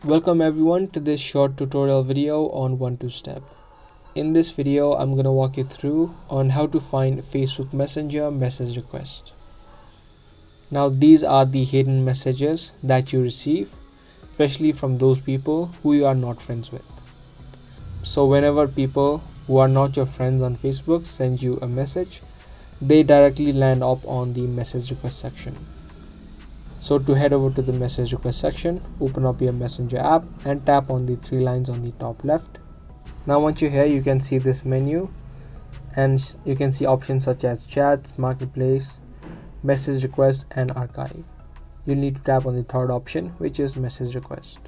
Welcome everyone to this short tutorial video on 1-2-step. In this video, I'm going to walk you through on how to find Facebook Messenger message request. Now these are the hidden messages that you receive, especially from those people who you are not friends with. So whenever people who are not your friends on Facebook send you a message, they directly land up on the message request section. So to head over to the message request section, open up your Messenger app and tap on the three lines on the top left. Now once you're here, you can see this menu and you can see options such as chats, marketplace, message request and archive. You'll need to tap on the third option, which is message request.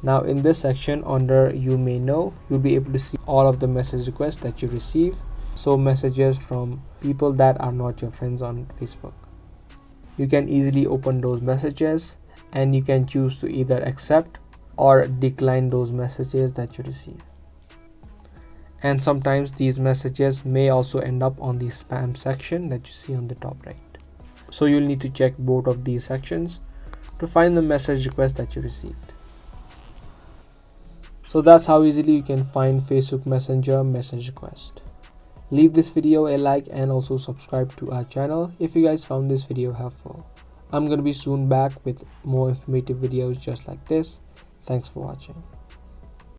Now in this section under you may know, you'll be able to see all of the message requests that you receive. So messages from people that are not your friends on Facebook. You can easily open those messages and you can choose to either accept or decline those messages that you receive. And sometimes these messages may also end up on the spam section that you see on the top right. So you'll need to check both of these sections to find the message request that you received. So that's how easily you can find Facebook Messenger message request. Leave this video a like and also subscribe to our channel if you guys found this video helpful. I'm going to be soon back with more informative videos just like this. Thanks for watching.